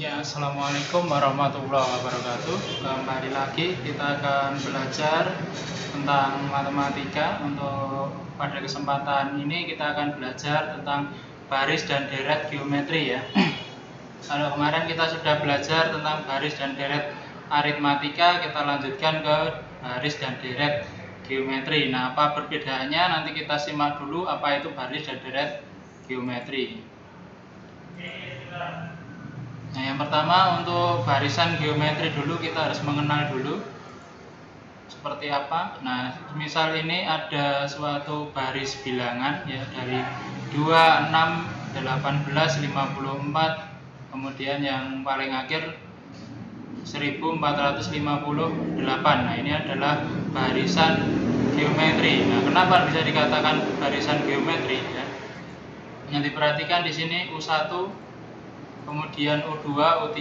Ya, assalamualaikum warahmatullahi wabarakatuh. Kembali lagi kita akan belajar tentang matematika. Untuk pada kesempatan ini kita akan belajar tentang baris dan deret geometri ya. Kalau kemarin kita sudah belajar tentang baris dan deret aritmatika, kita lanjutkan ke baris dan deret geometri. Nah, apa perbedaannya? Nanti kita simak dulu apa itu baris dan deret geometri. Nah, yang pertama untuk barisan geometri dulu kita harus mengenal dulu seperti apa. Nah, misal ini ada suatu baris bilangan ya dari 2, 6, 18, 54, kemudian yang paling akhir 1458. Nah, ini adalah barisan geometri. Nah, kenapa bisa dikatakan barisan geometri ya? Yang diperhatikan di sini U1, kemudian U2, U3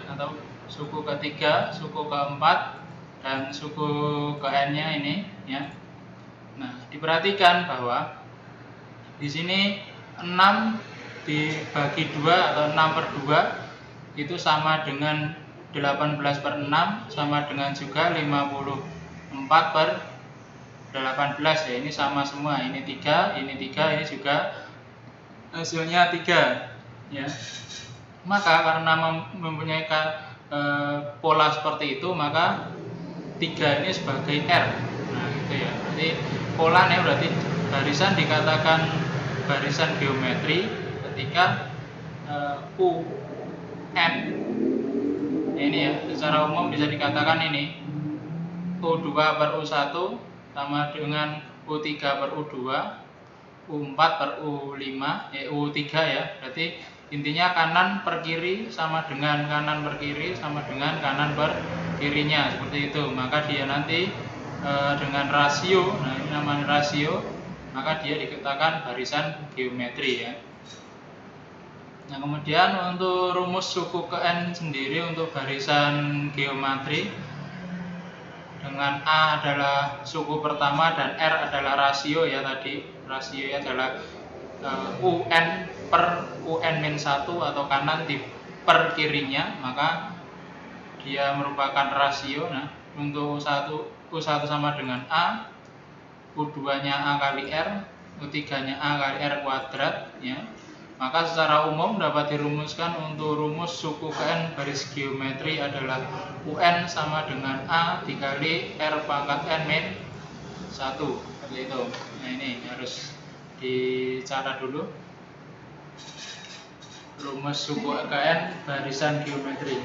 atau suku ketiga, suku keempat, dan suku ke-n-nya ini ya. Nah, diperhatikan bahwa di sini 6 dibagi 2 atau 6/2 itu sama dengan 18/6, sama dengan juga 54/18 ya. Ini sama semua, ini 3, ini 3, ini juga hasilnya 3 ya. Maka karena mempunyai pola seperti itu, maka 3 ini sebagai R. Nah, gitu ya. Jadi pola ini berarti barisan dikatakan barisan geometri ketika U N ini ya, secara umum bisa dikatakan ini U2/U1 sama dengan U3/U2, U4/U5, U3 ya. Berarti intinya kanan per kiri sama dengan kanan per kiri sama dengan kanan per kirinya, seperti itu. Maka dia nanti dengan rasio, nah ini namanya rasio, maka dia dikatakan barisan geometri ya. Nah, kemudian untuk rumus suku ke n sendiri untuk barisan geometri, dengan A adalah suku pertama dan R adalah rasio ya. Tadi rasio adalah UN per UN-1 atau kanan di per kirinya, maka dia merupakan rasio. Nah, untuk U1 sama dengan A, U2-nya A kali R, U3-nya A kali R kuadrat ya. Maka secara umum dapat dirumuskan untuk rumus suku Kn baris geometri adalah UN sama dengan A dikali R pangkat N min 1, seperti itu. Nah, ini harus dicatat dulu rumus suku Kn barisan geometri.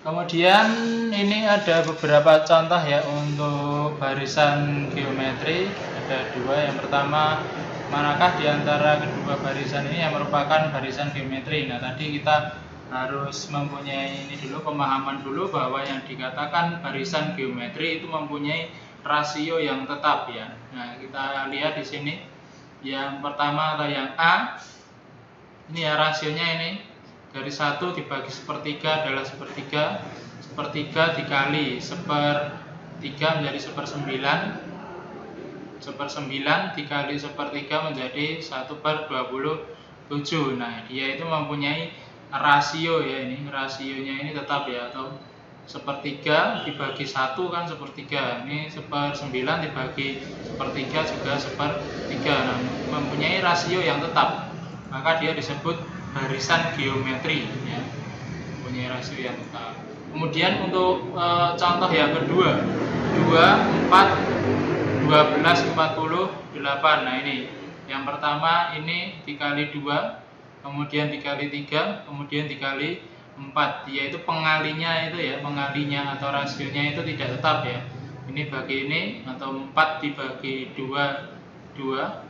Kemudian ini ada beberapa contoh ya untuk barisan geometri. Ada 2. Yang pertama, manakah di antara kedua barisan ini yang merupakan barisan geometri? Nah, tadi kita harus mempunyai ini dulu, pemahaman dulu bahwa yang dikatakan barisan geometri itu mempunyai rasio yang tetap ya. Nah, kita lihat di sini. Yang pertama atau yang A, ini ya rasionya ini dari 1 dibagi sepertiga adalah sepertiga, sepertiga dikali sepertiga menjadi seper9 dikali sepertiga menjadi 1/27. Nah, dia itu mempunyai rasio ya, ini rasionya ini tetap ya, atau sepertiga dibagi 1 kan sepertiga, ini seper9 dibagi sepertiga juga sepertiga. Nah, mempunyai rasio yang tetap, maka dia disebut barisan geometri ya, mempunyai rasio yang tetap. Kemudian untuk contoh yang kedua, 2, 4, 12, 48. Nah, ini yang pertama ini dikali 2, kemudian dikali 3, kemudian dikali 4. Dia itu pengalinya itu ya, pengalinya atau rasionya itu tidak tetap ya. Ini bagi ini, atau 4 dibagi 2, 2,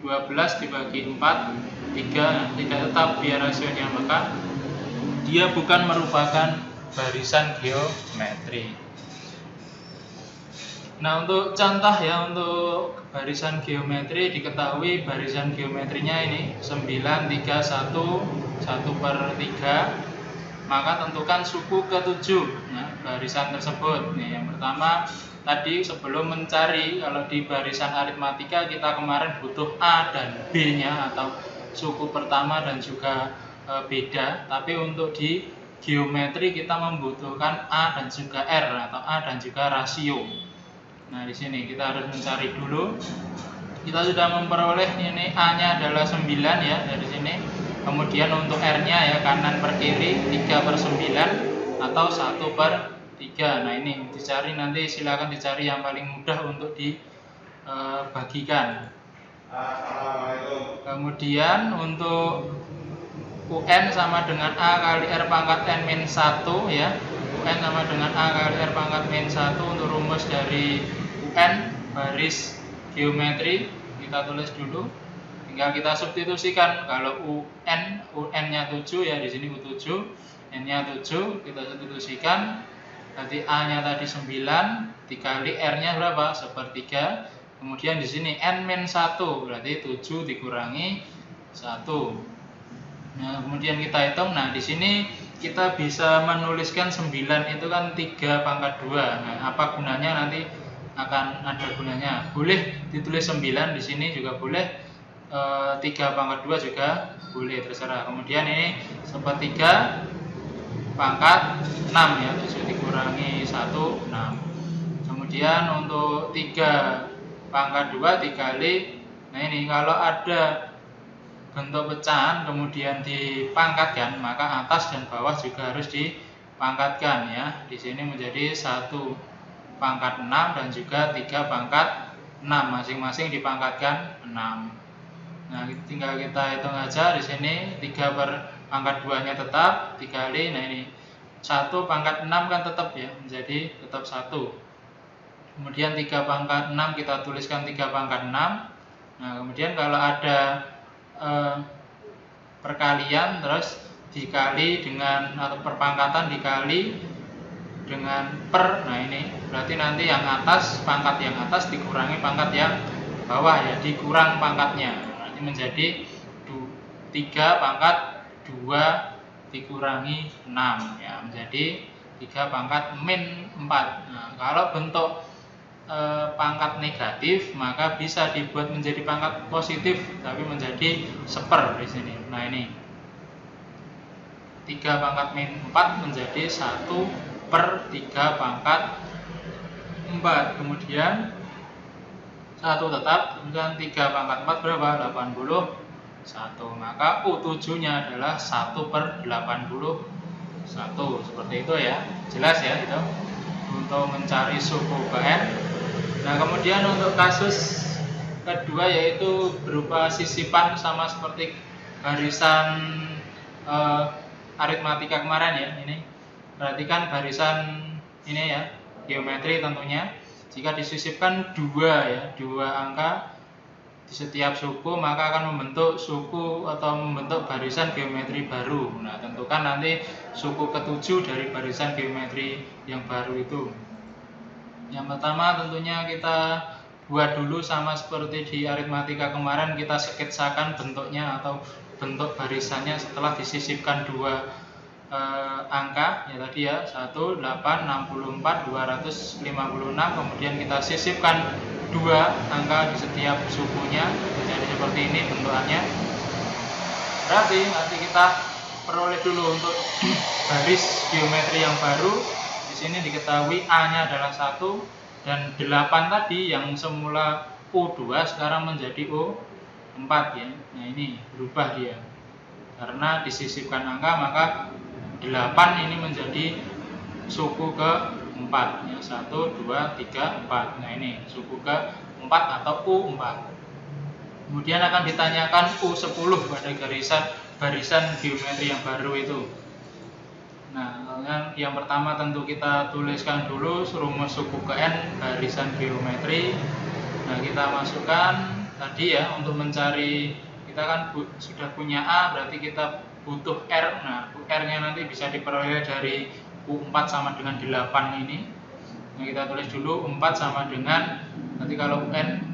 12 dibagi 4, 3, tidak tetap dia rasionya, maka dia bukan merupakan barisan geometri. Nah, untuk contoh ya, untuk barisan geometri diketahui barisan geometrinya ini 9, 3, 1, 1/3. Maka tentukan suku ke-7 nah, barisan tersebut. Nih, yang pertama tadi sebelum mencari, kalau di barisan aritmatika kita kemarin butuh A dan B-nya atau suku pertama dan juga beda, tapi untuk di geometri kita membutuhkan A dan juga R atau A dan juga rasio. Nah, di sini kita harus mencari dulu. Kita sudah memperoleh ini A-nya adalah 9 ya dari sini. Kemudian untuk R-nya ya kanan per kiri 3/9 atau 1/3. Nah, ini dicari, nanti silakan dicari yang paling mudah untuk dibagikan. Kemudian untuk UN sama dengan A kali R pangkat N-1 ya. UN sama dengan A kali R pangkat -1 untuk rumus dari UN baris geometri kita tulis dulu. Tinggal kita substitusikan. Kalau UN-nya 7 ya, di sini U7, N-nya 7 kita substitusikan. Nanti A-nya tadi 9 dikali R-nya berapa? 1/3. Kemudian di sini N-1 berarti 7 dikurangi 1. Nah, kemudian kita hitung. Nah, di sini kita bisa menuliskan 9 itu kan 3/2. Nah, apa gunanya, nanti akan ada gunanya. Boleh ditulis 9 di sini juga boleh, 3/2 juga boleh, terserah. Kemudian ini 1/3/6 ya, 7 dikurangi 1, 6. Kemudian untuk 3/2 dikali, nah ini kalau ada bentuk pecahan kemudian dipangkatkan, maka atas dan bawah juga harus dipangkatkan ya. Di sini menjadi 1/6 dan juga 3/6, masing-masing dipangkatkan 6. Nah, tinggal kita hitung aja di sini. 3/2-nya tetap dikali, nah ini 1/6 kan tetap ya, menjadi tetap 1. Kemudian 3/6 kita tuliskan 3/6. Nah, kemudian kalau ada perkalian terus dikali dengan, atau perpangkatan dikali dengan per, nah ini berarti nanti yang atas, pangkat yang atas dikurangi pangkat yang bawah ya, dikurang pangkatnya, nanti menjadi 3/2 dikurangi 6 ya, menjadi 3/-4. Nah, kalau bentuk pangkat negatif maka bisa dibuat menjadi pangkat positif, tapi menjadi 1/4 di sini. Nah, ini 3/-4 menjadi 1/3/4. Kemudian 1 tetap, kemudian 3/4 berapa? 81. Maka U7-nya adalah 1/81. Seperti itu ya. Jelas ya itu untuk mencari suku ke N. Nah, kemudian untuk kasus kedua yaitu berupa sisipan, sama seperti barisan aritmatika kemarin ya. Ini perhatikan barisan ini ya, geometri tentunya. Jika disisipkan 2 ya, 2 angka di setiap suku, maka akan membentuk suku atau membentuk barisan geometri baru. Nah, tentukan nanti suku ke-7 dari barisan geometri yang baru itu. Yang pertama tentunya kita buat dulu sama seperti di aritmatika kemarin, kita sketsakan bentuknya atau bentuk barisannya setelah disisipkan 2 angka ya tadi ya, 1, 8, 64, 256. Kemudian kita sisipkan 2 angka di setiap sukunya, jadi seperti ini bentukannya. Berarti nanti kita peroleh dulu untuk baris geometri yang baru. Di sini diketahui A-nya adalah 1 dan 8 tadi yang semula U2 sekarang menjadi U4 ya. Nah, ini berubah dia. Karena disisipkan angka maka 8 ini menjadi suku ke-4 ya. 1, 2, 3, 4. Nah, ini suku ke-4 atau U4. Kemudian akan ditanyakan U10 pada barisan geometri yang baru itu. Nah, yang pertama tentu kita tuliskan dulu rumus suku ke N barisan geometri. Nah, kita masukkan tadi ya, untuk mencari, kita kan sudah punya A, berarti kita butuh R. Nah, R-nya nanti bisa diperoleh dari U4 sama dengan 8 ini. Nah, kita tulis dulu 4 sama dengan, nanti kalau UN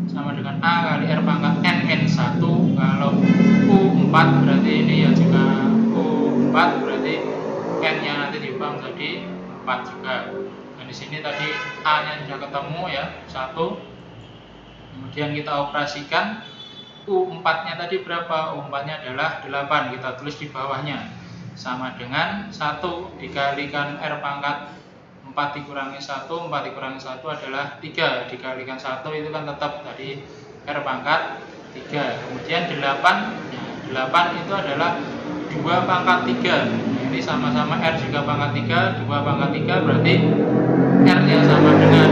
sama dengan A kali R pangkat N-1. Kalau U4 berarti ini ya juga U4, berarti N-nya nanti diubah menjadi 4 juga. Dan di sini tadi A-nya sudah ketemu ya, 1. Kemudian kita operasikan. U4 nya tadi berapa? U4 nya adalah 8, kita tulis di bawahnya, sama dengan 1 dikalikan R pangkat 4 dikurangi 1, 4 dikurangi 1 adalah 3, dikalikan 1 itu kan tetap tadi R pangkat 3. Kemudian 8, nah 8 itu adalah 2 pangkat 3. Nah, ini sama-sama R juga pangkat 3, 2 pangkat 3 berarti R nya sama dengan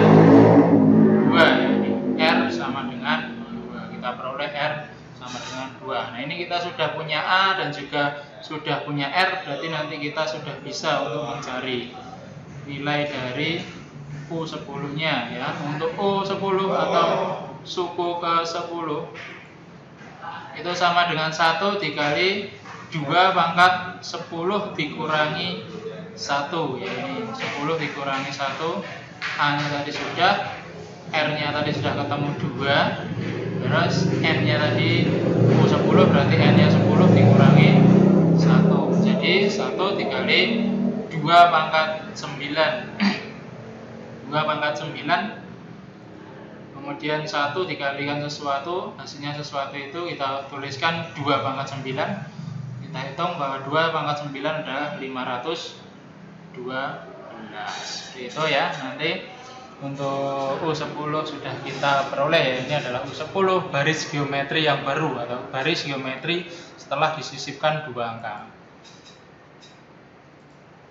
2 ya. Ini R sama dengan 2. Kita peroleh R sama dengan 2. Nah, ini kita sudah punya A dan juga sudah punya R, berarti nanti kita sudah bisa untuk mencari nilai dari U10-nya ya. Untuk U10 atau suku ke-10 itu sama dengan 1 dikali 2 pangkat 10 dikurangi 1 ya, ini 10 dikurangi 1, A-nya tadi sudah, R-nya tadi sudah ketemu 2, terus N-nya tadi U10 berarti N-nya 10 dikurangi 1, jadi 1 dikali 2 pangkat 9 2 pangkat 9, kemudian 1 dikalikan sesuatu, hasilnya sesuatu itu kita tuliskan 2 pangkat 9. Kita hitung bahwa 2 pangkat 9 adalah 512. Itu ya, nanti untuk U10 sudah kita peroleh ya. Ini adalah U10 baris geometri yang baru atau baris geometri setelah disisipkan 2 angka.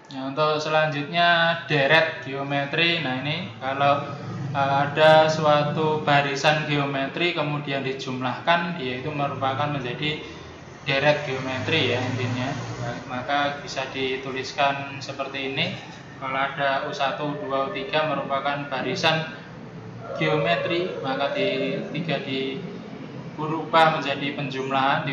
Nah, untuk selanjutnya deret geometri. Nah, ini kalau ada suatu barisan geometri kemudian dijumlahkan, dia itu merupakan menjadi deret geometri ya intinya. Nah, maka bisa dituliskan seperti ini. Kalau ada U1, U2, U3 merupakan barisan geometri, maka tiga diubah menjadi penjumlahan,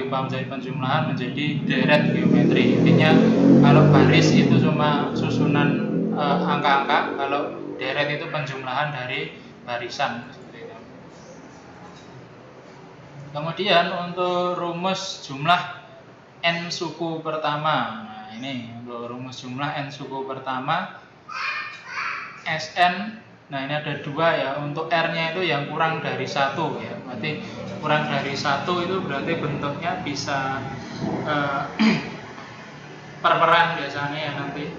menjadi deret geometri. Intinya kalau baris itu cuma susunan angka-angka, kalau deret itu penjumlahan dari barisan. Kemudian untuk rumus jumlah n suku pertama. Nah, ini untuk rumus jumlah n suku pertama Sn. Nah, ini ada 2 ya. Untuk R-nya itu yang kurang dari 1 ya. Berarti kurang dari 1 itu berarti bentuknya bisa perperan biasanya ya nanti.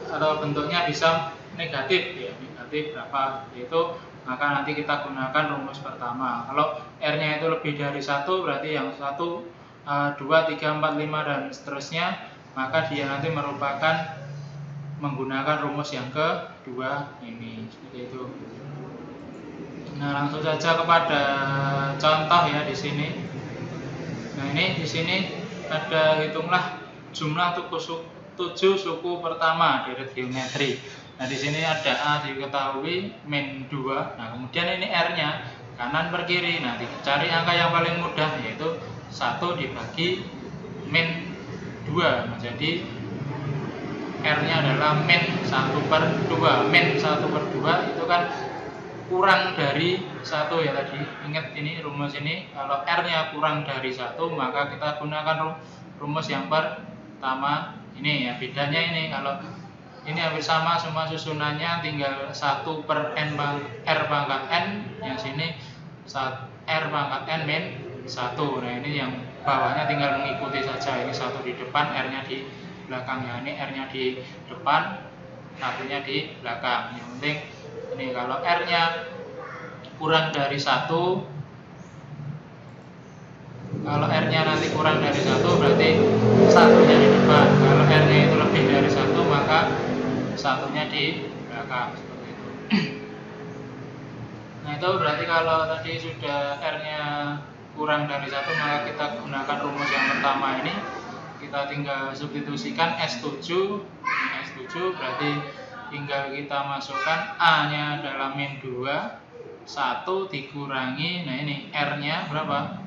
Atau bentuknya bisa negatif ya. Negatif berapa? Yaitu maka nanti kita gunakan rumus pertama. Kalau R-nya itu lebih dari 1 berarti yang 1, 2, 3, 4, 5 dan seterusnya, maka dia nanti merupakan menggunakan rumus yang kedua ini, seperti itu. Nah, langsung saja kepada contoh ya di sini. Nah, ini di sini ada hitunglah jumlah 7 suku pertama deret geometri. Nah, di sini ada A diketahui min 2. Nah, kemudian ini R-nya kanan per kiri. Nah, dicari angka yang paling mudah yaitu 1 dibagi min 2. Nah, jadi R-nya adalah min 1/2. Min 1/2 itu kan kurang dari 1 ya tadi. Ingat ini rumus ini, kalau R-nya kurang dari 1 maka kita gunakan rumus yang pertama ini ya. Bedanya ini, kalau ini hampir sama semua susunannya, tinggal 1/n R pangkat n, yang sini R pangkat n min 1. Nah, ini yang bawahnya tinggal mengikuti saja. Ini 1 di depan, R-nya di belakang ya. Ini R-nya di depan, 1-nya di belakang. Yang penting ini kalau R-nya kurang dari 1, kalau R-nya nanti kurang dari 1 berarti 1-nya di depan. Kalau R-nya itu lebih dari 1 maka 1-nya di belakang, seperti itu. Nah, itu berarti kalau tadi sudah R-nya kurang dari 1 maka kita gunakan rumus yang pertama ini. Kita tinggal substitusikan S7. S7 berarti tinggal kita masukkan A-nya adalah min 2, 1 dikurangi, nah ini R-nya berapa?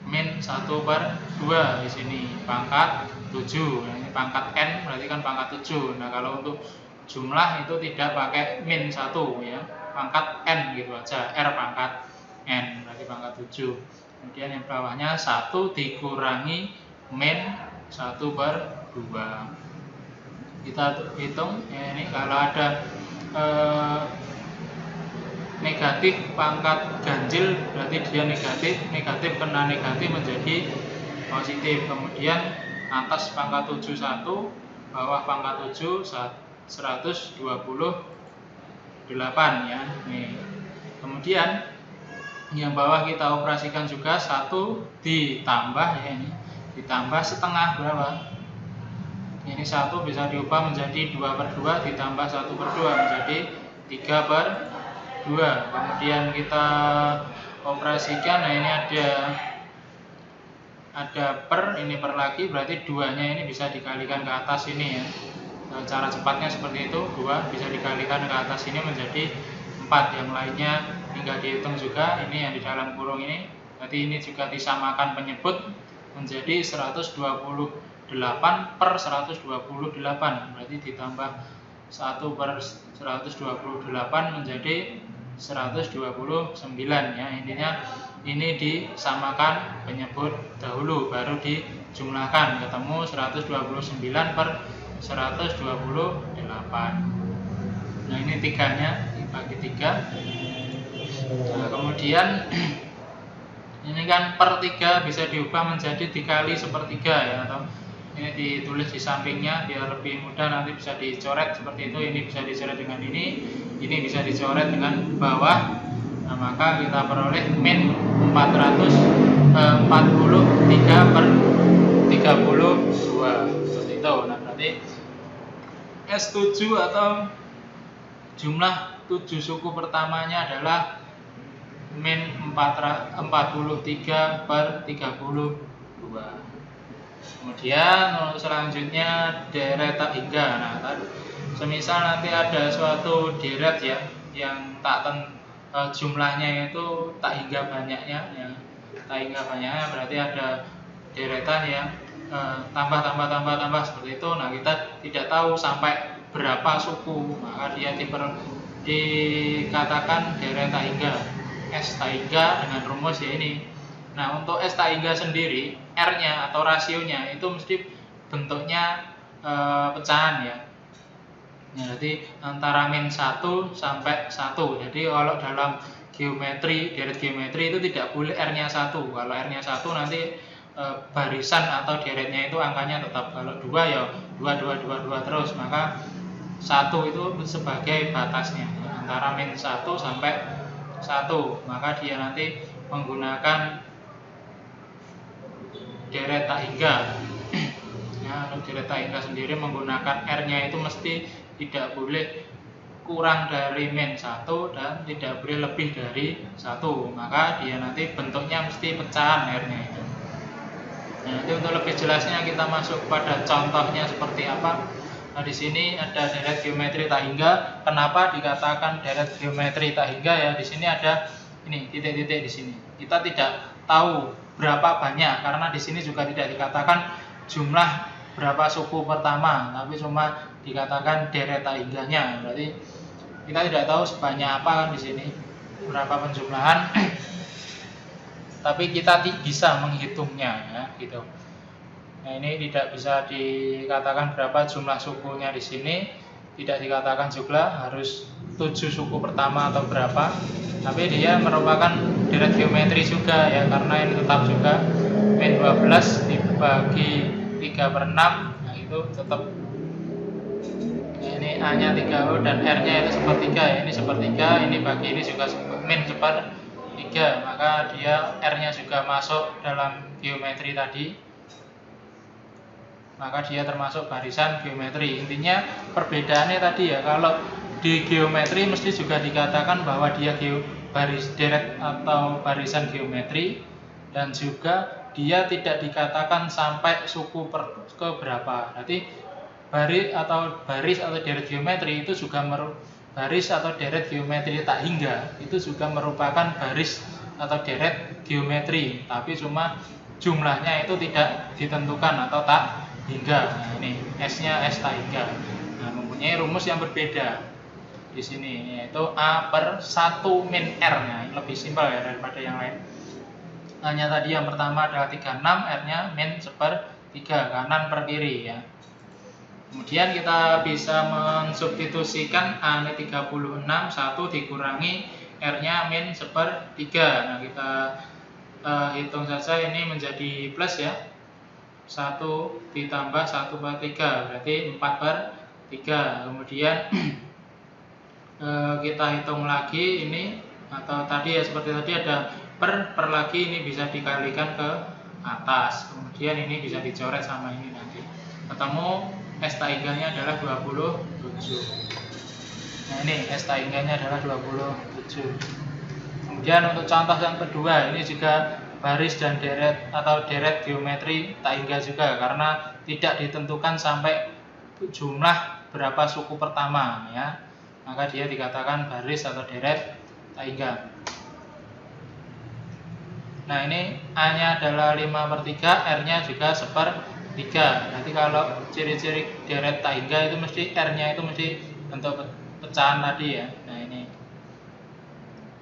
Min 1/2 di sini pangkat 7. Nah, ini pangkat N berarti kan pangkat 7. Nah, kalau untuk jumlah itu tidak pakai min 1 ya. Pangkat N gitu aja, R pangkat N berarti pangkat 7. Kemudian yang bawahnya 1 dikurangi min 1/2. Kita hitung ya, ini kalau ada negatif pangkat ganjil berarti dia negatif, negatif kena negatif menjadi positif. Kemudian atas pangkat 7 1, bawah pangkat 7 128 ya. Nih. Kemudian yang bawah kita operasikan juga 1 ditambah ya, ini ditambah setengah berapa? Ini 1 bisa diubah menjadi 2/2 ditambah 1/2 menjadi 3/2. Kemudian kita operasikan, nah ini ada per, ini per lagi, berarti 2-nya ini bisa dikalikan ke atas ini ya. Cara cepatnya seperti itu, 2 bisa dikalikan ke atas ini menjadi 4. Yang lainnya tinggal dihitung juga, ini yang di dalam kurung ini. Berarti ini juga disamakan penyebut menjadi 128 per 128. Berarti ditambah 1 per 128 menjadi 129 ya. Intinya ini disamakan penyebut dahulu, baru dijumlahkan, ketemu 129 per 128. Nah ini tiganya dibagi 3. Nah, kemudian ini kan per 3 bisa diubah menjadi dikali 1/3 ya, atau ini ditulis di sampingnya biar lebih mudah, nanti bisa dicoret seperti itu. Ini bisa dicoret dengan ini bisa dicoret dengan bawah. Nah, maka kita peroleh min 443 per 32 seperti itu. Nah berarti S7 atau jumlah 7 suku pertamanya adalah min 43 per 32. Kemudian selanjutnya deret tak hingga. Nah, semisal nanti ada suatu deret ya yang jumlahnya itu tak hingga banyaknya ya. Tak hingga banyaknya berarti ada deretan yang tambah seperti itu. Nah, kita tidak tahu sampai berapa suku, maka dia dikatakan deret tak hingga. S tak hingga dengan rumus ya ini. Nah, untuk S tak hingga sendiri, R-nya atau rasionya itu mesti bentuknya pecahan ya. Jadi antara min 1 sampai 1. Jadi kalau dalam geometri, deret geometri itu tidak boleh R-nya 1. Kalau R-nya 1 nanti barisan atau deretnya itu angkanya tetap. Kalau 2 ya 2 terus, maka 1 itu sebagai batasnya antara min 1 sampai 1. Maka dia nanti menggunakan deret tak hingga. Ya, untuk deret tak hingga sendiri menggunakan R-nya itu mesti tidak boleh kurang dari min 1 dan tidak boleh lebih dari 1. Maka dia nanti bentuknya mesti pecahan R-nya itu. Nah, nanti untuk lebih jelasnya kita masuk pada contohnya seperti apa. Nah, di sini ada deret geometri tak hingga. Kenapa dikatakan deret geometri tak hingga ya? Di sini ada ini titik-titik di sini. Kita tidak tahu berapa banyak karena di sini juga tidak dikatakan jumlah berapa suku pertama, tapi cuma dikatakan deret tak hingganya. Berarti kita tidak tahu sebanyak apa kan di sini berapa penjumlahan. Tapi kita bisa menghitungnya ya, gitu. Nah, ini tidak bisa dikatakan berapa jumlah sukunya di sini, tidak dikatakan juga harus 7 suku pertama atau berapa, tapi dia merupakan deret geometri juga ya, karena ini tetap juga min 12 dibagi 3/6, nah itu tetap ini A-nya 3 dan R-nya itu 1/3 ya, ini 1/3, ini bagi ini juga min 1/3, maka dia R-nya juga masuk dalam geometri tadi. Maka dia termasuk barisan geometri. Intinya perbedaannya tadi ya, kalau di geometri mesti juga dikatakan bahwa dia baris deret atau barisan geometri, dan juga dia tidak dikatakan sampai suku ke berapa. Berarti baris atau deret geometri itu juga baris atau deret geometri tak hingga itu juga merupakan baris atau deret geometri, tapi cuma jumlahnya itu tidak ditentukan atau tak hingga. Nah, ini S-nya S tak hingga. Nah, mempunyai rumus yang berbeda di sini, yaitu A per 1 min R. Nah, ini lebih simpel ya daripada yang lain. Hanya tadi yang pertama adalah 36, R-nya min 1/3 kanan per kiri ya. Kemudian kita bisa mensubstitusikan A ini 36, 1 dikurangi R-nya min 1/3. Nah, kita hitung saja, ini menjadi plus ya. 1 ditambah 1/3 berarti 4/3. Kemudian kita hitung lagi ini, atau tadi ya seperti tadi ada per lagi, ini bisa dikalikan ke atas. Kemudian ini bisa dicoret sama ini, nanti ketemu S taiganya adalah 27. Nah, ini S taiganya adalah 27. Kemudian untuk contoh yang kedua, ini juga baris dan deret atau deret geometri taingga juga, karena tidak ditentukan sampai jumlah berapa suku pertama ya, maka dia dikatakan baris atau deret taingga. Nah, ini A-nya adalah 5/3, R-nya juga 1/3. Nanti kalau ciri-ciri deret taingga itu mesti R-nya itu mesti bentuk pecahan tadi ya. Nah, ini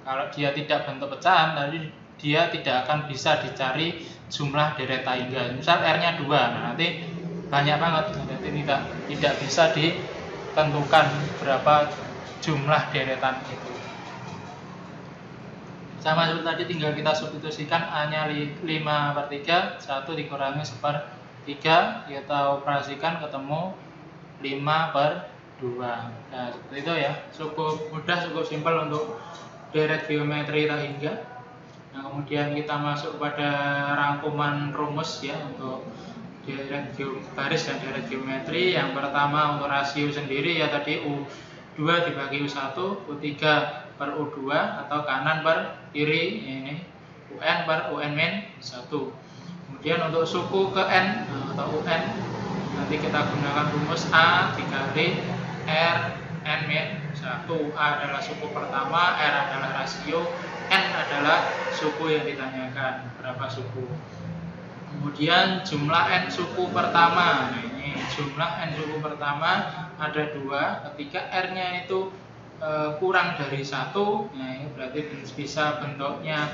kalau dia tidak bentuk pecahan tadi, dia tidak akan bisa dicari jumlah deret taingga. Misal R-nya 2, nah nanti banyak banget, jadi tidak bisa ditentukan berapa jumlah deretan itu. Sama seperti tadi, tinggal kita substitusikan. A-nya 5/3, 1 dikurangi 1/3, kita operasikan ketemu 5/2. Nah, seperti itu ya, cukup mudah, cukup simpel untuk deret geometri taingga. Nah, kemudian kita masuk pada rangkuman rumus ya untuk deret baris dan deret geometri. Yang pertama untuk rasio sendiri ya, tadi U2 dibagi U1, U3/U2 atau kanan per kiri, ini UN/UN-1. Kemudian untuk suku ke N atau UN, nanti kita gunakan rumus A dikali R N-1. A adalah suku pertama, R adalah rasio, N adalah suku yang ditanyakan, berapa suku. Kemudian jumlah N suku pertama. Nah, ini jumlah N suku pertama ada 2. Ketika R-nya itu kurang dari 1, nah ini berarti bisa bentuknya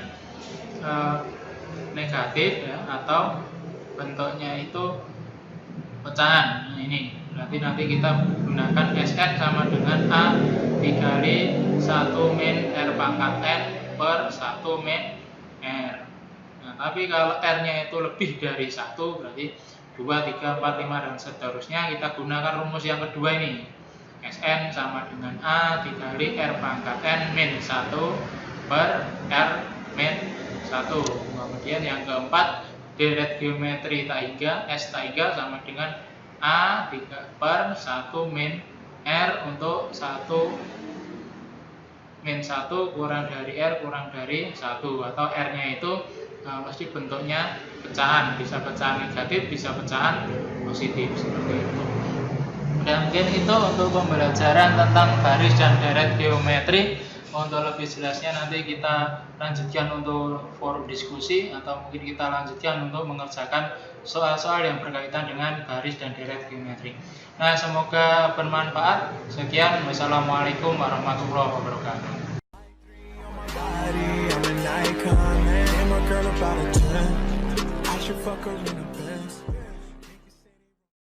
negatif ya, atau bentuknya itu pecahan. Nah, ini berarti nanti kita gunakan SN sama dengan A dikali 1 min R pangkat N per 1 min R. Nah, tapi kalau R-nya itu lebih dari 1, berarti 2, 3, 4, 5 dan seterusnya, kita gunakan rumus yang kedua ini. SN sama dengan A dikali R pangkat N min 1 per R min 1. Kemudian yang keempat, deret geometri taingga, S taingga sama dengan A per 1 min R untuk 1 min 1 kurang dari R kurang dari 1, atau R-nya itu pasti bentuknya pecahan, bisa pecahan negatif, bisa pecahan positif, seperti itu. Dan mungkin itu untuk pembelajaran tentang baris dan deret geometri. Untuk lebih jelasnya nanti kita lanjutkan untuk forum diskusi, atau mungkin kita lanjutkan untuk mengerjakan soal-soal yang berkaitan dengan baris dan deret geometri. Nah, semoga bermanfaat. Sekian, wassalamualaikum warahmatullahi wabarakatuh.